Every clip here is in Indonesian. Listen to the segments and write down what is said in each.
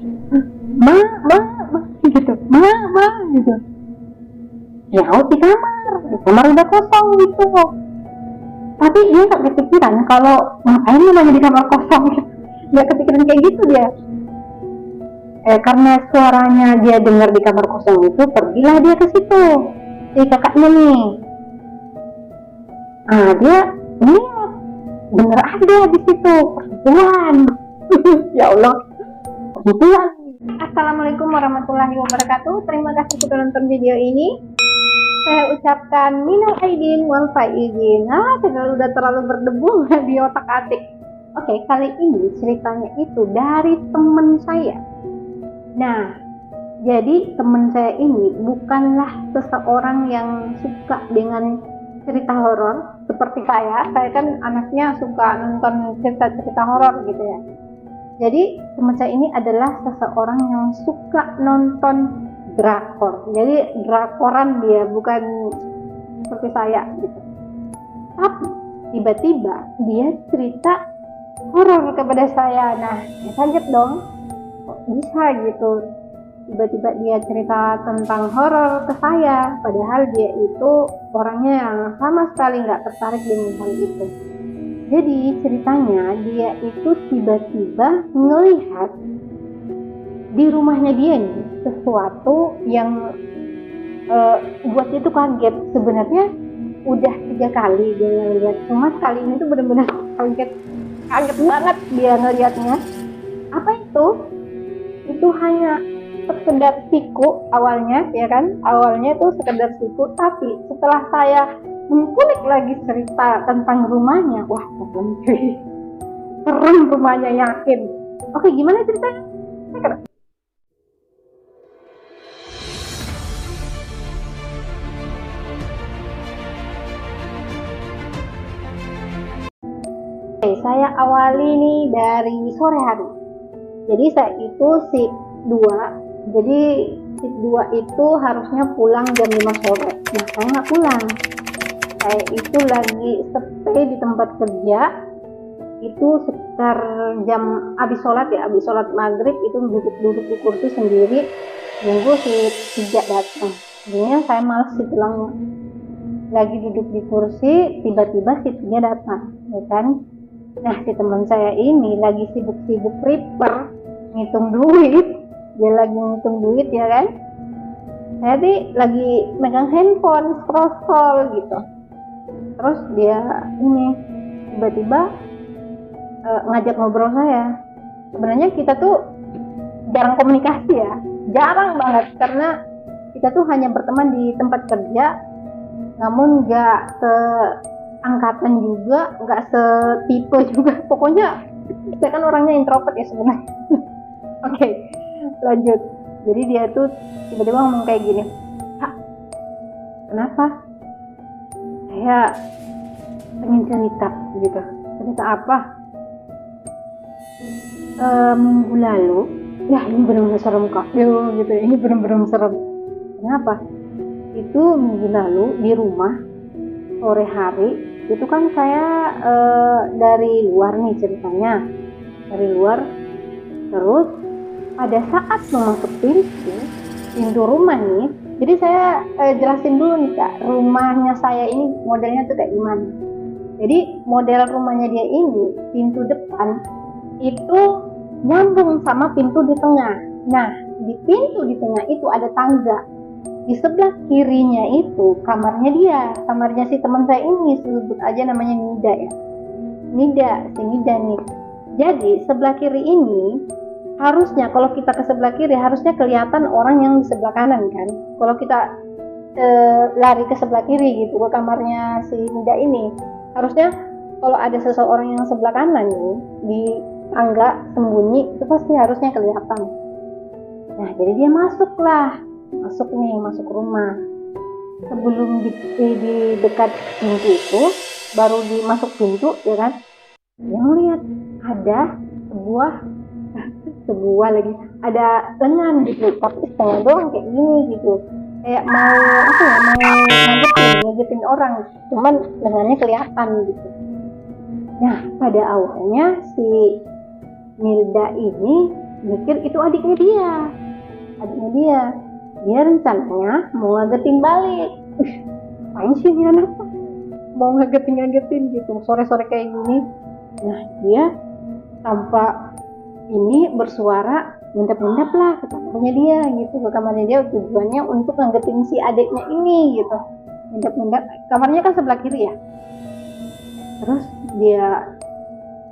ma ma ma gitu, ma gitu. Nyaut di kamar udah kosong gitu. Tapi dia nggak kepikiran kalau ngapain namanya di kamar kosong gitu. Nggak kepikiran kayak gitu dia. Karena suaranya dia dengar di kamar kosong itu, pergilah dia ke situ si kakaknya nih. Dia lihat bener ada di situ perempuan. Ya Allah, perempuan. Assalamualaikum warahmatullahi wabarakatuh. Terima kasih sudah nonton video ini. Saya ucapkan minal aidin wal faizin. Udah terlalu berdebu di otak atik. Oke, kali ini ceritanya itu dari teman saya. Nah, jadi teman saya ini bukanlah seseorang yang suka dengan cerita horor seperti saya. Saya kan anaknya suka nonton cerita-cerita horor gitu ya. Jadi teman saya ini adalah seseorang yang suka nonton drakor. Jadi drakoran dia, bukan seperti saya gitu. Tapi tiba-tiba dia cerita horor kepada saya. Nah, saya kaget dong. Kok bisa gitu? Tiba-tiba dia cerita tentang horor ke saya, padahal dia itu orangnya yang sama sekali nggak tertarik dengan hal itu. Jadi ceritanya dia itu tiba-tiba ngelihat di rumahnya dia nih sesuatu yang buat dia tuh kaget. Sebenarnya udah 3 kali dia ngelihat, cuma kali ini tuh benar-benar kaget banget dia ngelihatnya. Apa itu? Itu hanya sekedar siku awalnya, ya kan? Awalnya itu sekedar siku, tapi setelah saya mengulik lagi cerita tentang rumahnya, wah serem rumahnya, yakin. Oke, gimana ceritanya? Oke, saya awali nih dari sore hari. Jadi saya itu shift 2. Jadi shift 2 itu harusnya pulang jam 5 sore. Nah, saya nggak pulang. Saya itu lagi stay di tempat kerja itu sekitar jam habis sholat maghrib, itu duduk di kursi sendiri nunggu si 3 datang. Jadinya saya malas pulang. Lagi duduk di kursi, tiba-tiba si 3 datang, ya kan? Nah, si teman saya ini lagi sibuk-sibuk prepper ngitung duit. Dia lagi ngitung duit, ya kan? Jadi lagi megang handphone, scroll gitu. Terus dia ini tiba-tiba ngajak ngobrol saya. Sebenarnya kita tuh jarang komunikasi ya, jarang banget, karena kita tuh hanya berteman di tempat kerja, namun nggak seangkatan juga, nggak setipe juga. Pokoknya saya kan orangnya introvert ya sebenarnya. Oke, lanjut. Jadi dia tuh tiba-tiba ngomong kayak gini, "Kak, kenapa? Saya pengen cerita gitu." "Cerita apa?" "Minggu lalu." Ya, ini benar-benar serem Kak. Gitu. Ini benar-benar serem. Kenapa? Itu minggu lalu di rumah sore hari itu kan saya dari luar nih ceritanya, dari luar. Terus pada saat memasuk pintu rumah nih, jadi saya jelasin dulu nih Kak, rumahnya saya ini modelnya tuh kayak gimana. Jadi model rumahnya dia ini, pintu depan itu nyambung sama pintu di tengah. Nah, di pintu di tengah itu ada tangga. Di sebelah kirinya itu kamarnya si teman saya ini, sebut aja namanya Nida ya. Si Nida nih. Jadi sebelah kiri ini harusnya, kalau kita ke sebelah kiri harusnya kelihatan orang yang di sebelah kanan kan. Kalau kita lari ke sebelah kiri gitu ke kamarnya si Nida ini, harusnya kalau ada seseorang yang sebelah kanan nih di tangga sembunyi, itu pasti harusnya kelihatan. Nah, jadi dia masuk rumah. Sebelum di dekat pintu itu, baru dimasuk pintu ya kan, dia melihat ada sebuah lagi, ada lengan gitu, tapi setengah doang kayak gini gitu, kayak mau ngagetin orang, cuman lengannya kelihatan gitu. Nah, pada awalnya si Milda ini mikir itu adiknya dia rencananya mau ngagetin balik. Main sih dia anak mau ngagetin gitu sore-sore kayak gini. Nah dia tanpa ini bersuara ngendap-ngendap lah ke kamarnya dia gitu, ke kamarnya dia tujuannya untuk ngagetin si adiknya ini gitu. Ngendap-ngendap, kamarnya kan sebelah kiri ya. Terus dia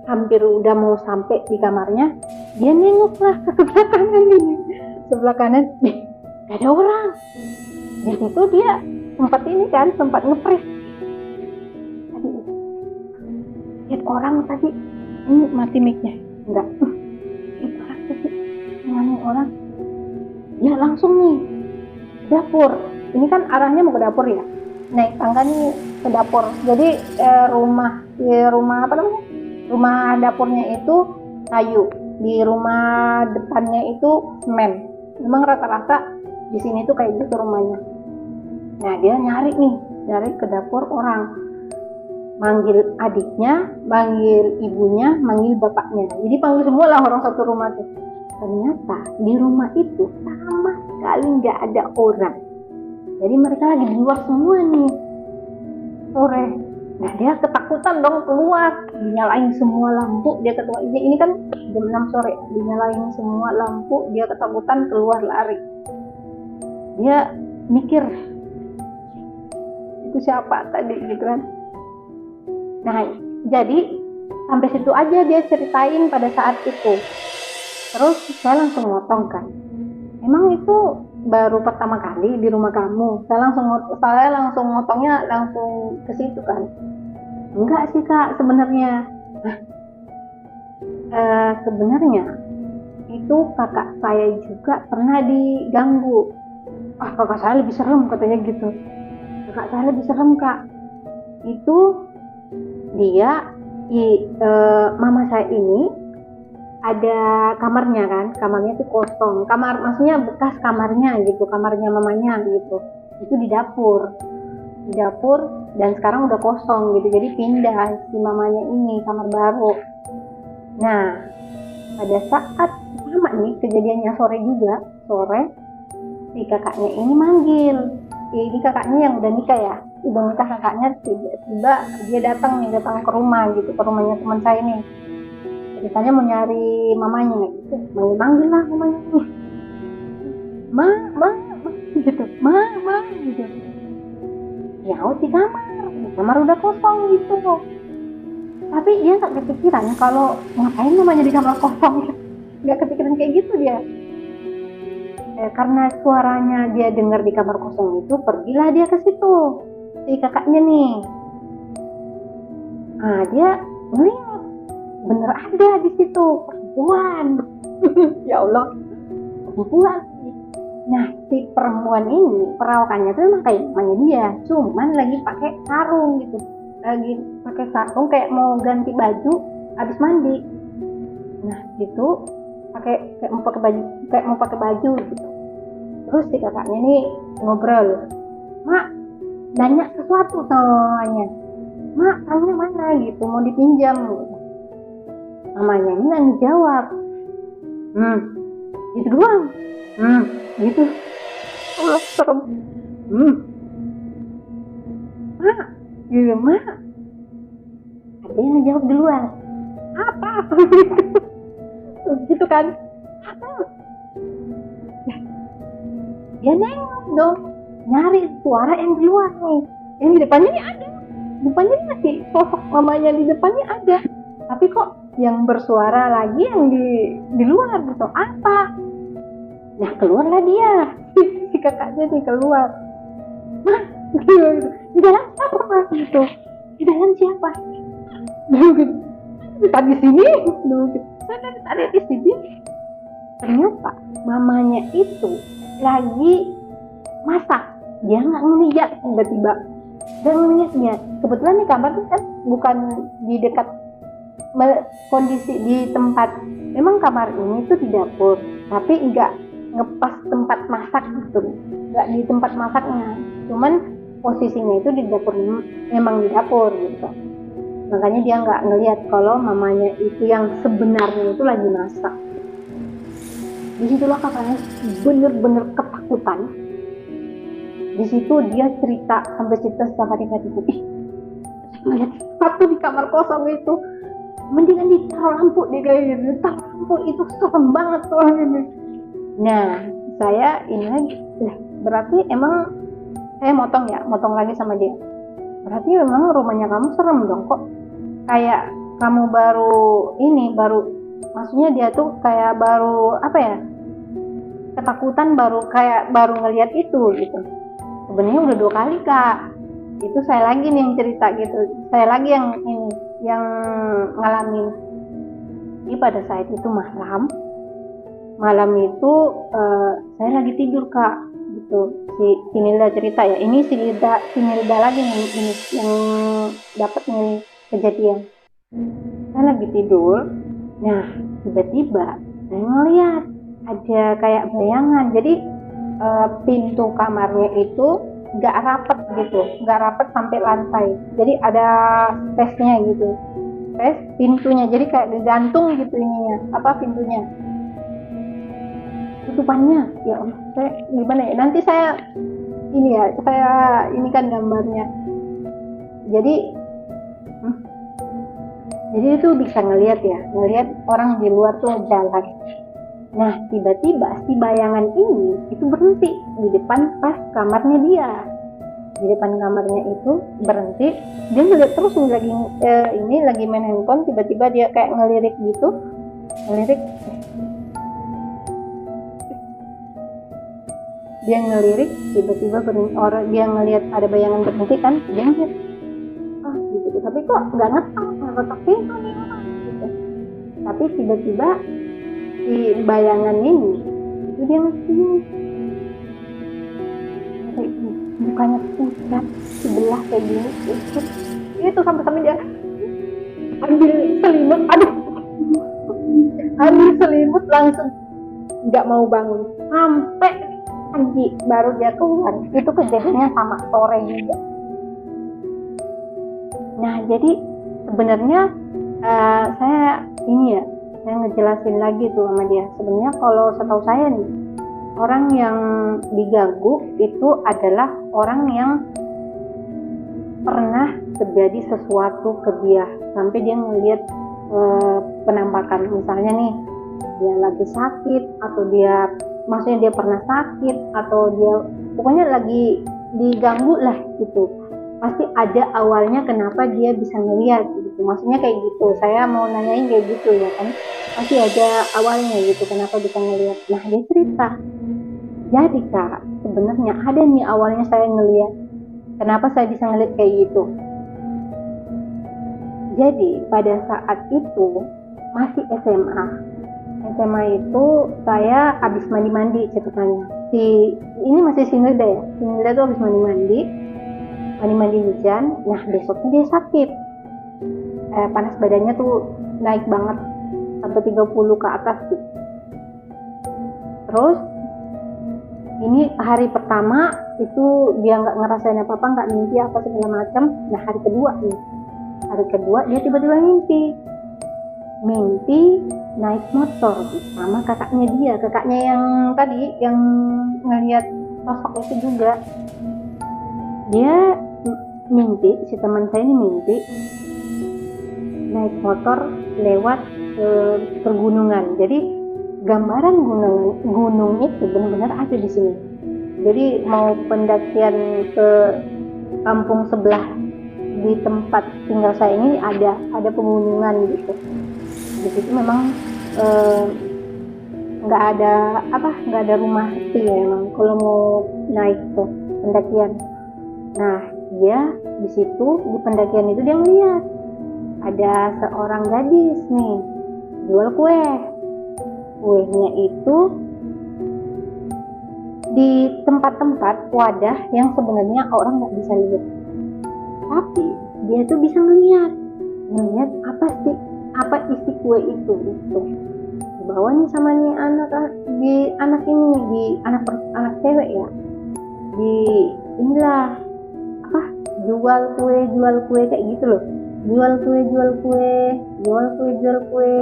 hampir udah mau sampai di kamarnya, dia nengok lah ke sebelah kanan ini. Sebelah kanan, gak ada orang. Di situ dia sempat nge-freeze. Tadi lihat orang tadi, ini mati mic-nya. Enggak. Itu orang tadi, mana orang? Dia langsung nih dapur. Ini kan arahnya mau ke dapur ya. Naik tangga nih ke dapur. Jadi rumah apa namanya? Rumah dapurnya itu kayu, di rumah depannya itu semen. Memang rata-rata di sini tuh kayak gitu rumahnya. Nah dia nyari ke dapur orang, manggil adiknya, manggil ibunya, manggil bapaknya. Jadi panggil semua lah orang satu rumah tuh. Ternyata di rumah itu sama sekali nggak ada orang. Jadi mereka lagi di luar semua nih sore. Nah dia ketakutan dong keluar, dinyalain semua lampu. Dia ketua ini kan jam 6 sore, dinyalain semua lampu. Dia ketakutan keluar lari. Dia mikir itu siapa tadi gitu kan. Nah jadi sampai situ aja dia ceritain pada saat itu. Terus saya langsung ngotong kan, emang itu baru pertama kali di rumah kamu? Saya langsung ngotongnya langsung ke situ kan. Enggak sih kak, sebenarnya sebenarnya itu kakak saya juga pernah diganggu. Kakak saya lebih serem katanya gitu. Kakak saya lebih serem kak. Itu dia mama saya ini ada kamarnya kan, kamarnya tuh kosong. Kamar maksudnya bekas kamarnya gitu, kamarnya mamanya gitu. Itu di dapur dan sekarang udah kosong gitu. Jadi pindah si mamanya ini kamar baru. Nah pada saat sama nih kejadiannya sore si kakaknya ini manggil. Ini kakaknya yang udah nikah ya, kakaknya tiba-tiba dia datang ke rumah gitu, ke rumahnya teman saya nih. Ceritanya mau nyari mamanya gitu, manggil lah mamanya nih, ma gitu, ma gitu. Nyaut di kamar udah kosong gitu. Tapi dia nggak kepikiran kalau ngapain namanya di kamar kosong, nggak kepikiran kayak gitu dia. Karena suaranya dia dengar di kamar kosong itu, pergilah dia ke situ si kakaknya nih. Nah dia ngeliat bener ada di situ perempuan. Ya Allah, perempuan. Nah si perempuan ini perawakannya tuh emang kayak namanya dia, cuman lagi pakai sarung gitu, kayak mau ganti baju habis mandi. Nah itu kayak mau pakai baju gitu. Terus si kakaknya nih ngobrol, mak nanya sesuatu soalnya, mak kalungnya mana gitu, mau dipinjam gitu. Mamanya ini nggak dijawab, itu doang, gitu. Allah serem. Mak, gitu mak. Ada yang ngejawab duluan, apa? Gitu kan? Dia nengok dong, nyari suara yang di luar nih. Yang di depannya nih ada, depannya masih sosok mamanya di depannya ada. Tapi kok yang bersuara lagi yang di luar gitu, apa? Nah keluarlah dia, si kakaknya nih keluar. Mah, gitu. Di dalam siapa mas gitu? Di dalam siapa? Tadi sini, tadi di sini. Ternyata mamanya itu lagi masak. Dia nggak ngeliat, tiba-tiba dia ngeliatnya. Kebetulan nih kamar kan bukan di dekat kondisi di tempat. Memang kamar ini tuh di dapur, tapi nggak ngepas tempat masak gitu, nggak di tempat masaknya. Cuman posisinya itu di dapur, memang di dapur gitu. Makanya dia nggak ngeliat kalau mamanya itu yang sebenarnya itu lagi masak. Disitulah kakaknya bener-bener ketakutan. Di situ dia cerita sampai cerita setiap hari kayak gitu. Ngeliat satu di kamar kosong itu, mendingan ditaruh lampu deh kayak gitu. Ditaruh lampu itu serem banget soalnya ini. Nah, saya ini lagi, berarti emang saya motong lagi sama dia. Berarti memang rumahnya kamu serem dong, kok kayak kamu baru maksudnya dia tuh kayak baru apa ya, ketakutan baru ngelihat itu gitu. Sebenarnya udah 2 kali kak, itu saya lagi nih yang cerita gitu, saya lagi yang ngalamin. Jadi pada saat itu malam itu saya lagi tidur kak gitu. Si Nilda cerita ya, ini si Nilda lagi nih ini yang dapat nih kejadian. Saya lagi tidur, nah tiba-tiba saya ngeliat ada kayak bayangan. Jadi pintu kamarnya itu nggak rapet sampai lantai, jadi ada space-nya gitu, space pintunya, jadi kayak digantung gitu ininya, pintunya, tutupannya. Ya Allah, saya gimana ya, nanti saya ini kan gambarnya. Jadi itu bisa ngelihat orang di luar tuh jalan. Nah, tiba-tiba si bayangan ini itu berhenti di depan pas kamarnya dia. Di depan kamarnya itu berhenti. Dia ngeliat terus lagi main handphone. Tiba-tiba dia kayak ngelirik gitu, Dia ngelirik. Tiba-tiba dia ngeliat ada bayangan berhenti kan. Dia ngeliat, gitu. Tapi kok nggak ngetok pintu nih orang. Gitu. Tapi tiba-tiba si bayangan ini itu dia ngesini, mukanya pucat sebelah kayak gini, itu sampai dia ambil selimut langsung nggak mau bangun sampai pagi baru dia keluar. Itu kejadiannya sama sore juga. Nah, jadi sebenarnya saya ngejelasin lagi tuh sama dia. Sebenarnya kalau setahu saya nih, orang yang diganggu itu adalah orang yang pernah terjadi sesuatu ke dia sampai dia ngelihat penampakan. Misalnya nih, dia lagi sakit, atau maksudnya dia pernah sakit, atau dia pokoknya lagi diganggu lah gitu. Pasti ada awalnya kenapa dia bisa ngelihat gitu. Maksudnya kayak gitu. Saya mau nanyain kayak gitu ya kan. Pasti ada awalnya gitu kenapa bisa ngelihat. Nah, dia cerita. Jadi kak, sebenarnya ada nih awalnya saya ngelihat. Kenapa saya bisa ngelihat kayak gitu? Jadi pada saat itu masih SMA. SMA itu saya habis mandi ceritanya. Ini masih Sinilda ya. Sinilda tuh habis mandi hujan. Nah, besoknya dia sakit. Panas badannya tuh naik banget sampai 30 ke atas tuh. Terus ini hari pertama itu dia nggak ngerasain apa-apa, nggak mimpi apa segala macam. Nah, hari kedua dia tiba-tiba mimpi naik motor sama kakaknya yang tadi yang ngelihat sosok itu juga. Dia mimpi, si teman saya ini mimpi naik motor lewat pergunungan. Jadi gambaran gunung itu benar-benar ada di sini. Jadi mau pendakian ke kampung sebelah di tempat tinggal saya ini ada pegunungan gitu. Di situ memang nggak ada rumah sih ya, emang kalau mau naik tuh pendakian. Nah, dia di situ di pendakian itu dia melihat ada seorang gadis nih jual kuenya itu di tempat-tempat wadah yang sebenarnya orang nggak bisa lihat, tapi dia tuh bisa melihat apa isi kue itu gitu. Dibawa nih sama nih anak cewek ya, jual kue kayak gitu loh, jual kue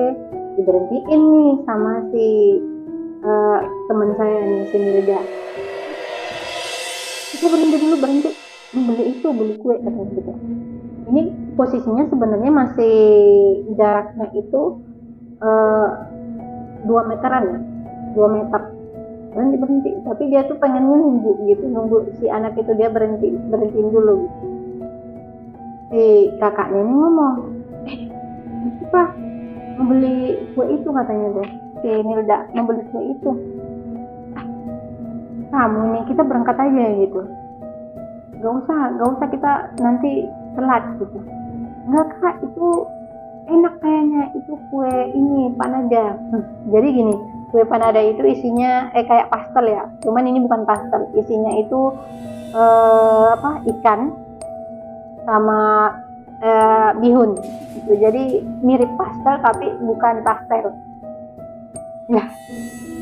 diberhentiin nih sama si teman saya nih si Milda, kita berhenti dulu, berhenti beli kue katanya gitu. Ini posisinya sebenarnya masih jaraknya itu 2 meteran ya, 2 meter. Berhenti, tapi dia tuh pengen nunggu si anak itu, dia berhentiin dulu gitu. Si kakaknya ini ngomong, apa mau beli kue itu katanya deh, si Nilda mau beli kue itu. Kamu nih, kita berangkat aja gitu, gak usah kita nanti telat gitu. Enggak kak, itu enak kayaknya, itu kue ini panada. Jadi gini, kue panada itu isinya kayak pastel ya, cuman ini bukan pastel, isinya itu ikan sama bihun gitu. Jadi mirip pastel tapi bukan pastel ya.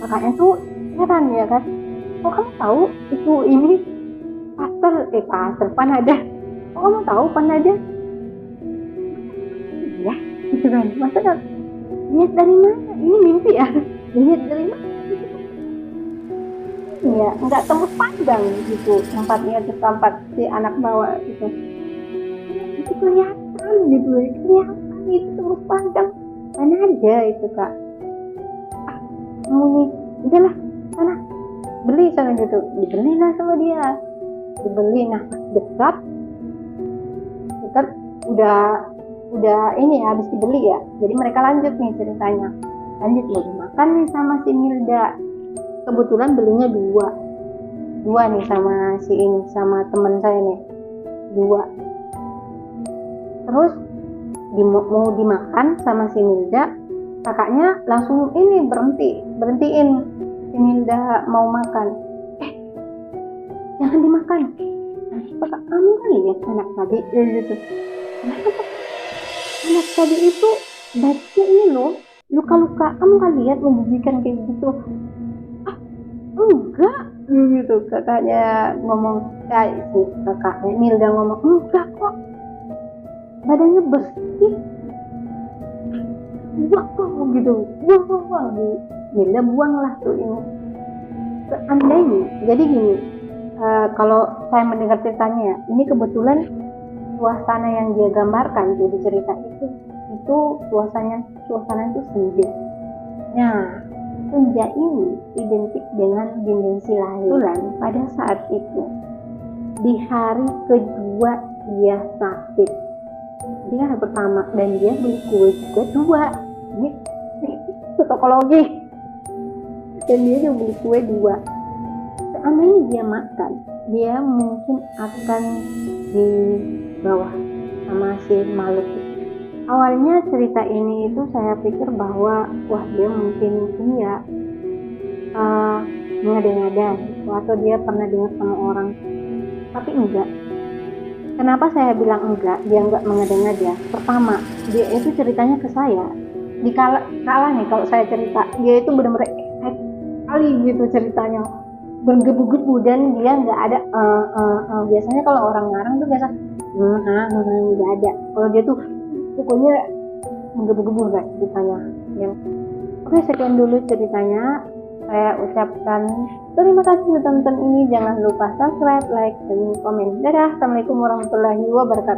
Kakaknya tuh heran ya kan, kok kamu tahu itu ini pastel panada, kok kamu tahu panada ya gitu kan. Maksudnya lihat dari mana, ini mimpi ya, lihat dari mana ya, nggak tembus pandang gitu tempatnya, tempat si anak bawa gitu. Itu kelihatan gitu, kelihatan itu tembus pandang. Mana aja itu kak, mau nih udahlah sana beli sana gitu, dibelilah sama dia, dibeli. Nah dekat udah ini ya, habis dibeli ya, jadi mereka lanjut nih ceritanya, lanjut mau dimakan nih sama si Milda. Kebetulan belinya dua nih sama si ini, sama temen saya nih, 2. Terus mau dimakan sama si Milda, kakaknya langsung ini berhentiin si Milda mau makan. Jangan dimakan, kakak kamu kali ya anak tadi gitu. Anak tadi itu badannya ini loh luka-luka, kamu kan lihat menjijikan kayak gitu. Enggak gitu, kakaknya ngomong, kayak si kakaknya Milda ngomong, enggak kok, badannya bersih, buang gitu, buang. Milda buanglah tuh ini. Seandainya, jadi gini, kalau saya mendengar ceritanya, ini kebetulan suasana yang dia gambarkan tuh di cerita itu suasana itu senja. Nah, senja ini identik dengan dimensi lain. Kebetulan pada saat itu di hari kedua dia sakit, dia hari pertama dan dia beli kue juga 2. Ini psikologi, dan dia juga beli kue 2. Seandainya dia makan, dia mungkin akan di bawah sama si makhluk. Awalnya cerita ini itu saya pikir bahwa wah dia mungkin ya ngada-ngada atau dia pernah dengar sama orang, tapi enggak. Kenapa saya bilang enggak, dia enggak mengada-ngada? Pertama, dia itu ceritanya ke saya di kala nih, kalau saya cerita dia itu benar-benar excited kali gitu ceritanya, bergebu-gebu, dan dia nggak ada biasanya kalau orang ngarang tuh biasa nggak ada. Kalau dia tuh pokoknya menggebu-gebu guys ceritanya ya. Oke, sekian dulu ceritanya. Saya ucapkan terima kasih sudah tonton ini. Jangan lupa subscribe, like, dan komen. Dadah, assalamualaikum warahmatullahi wabarakatuh.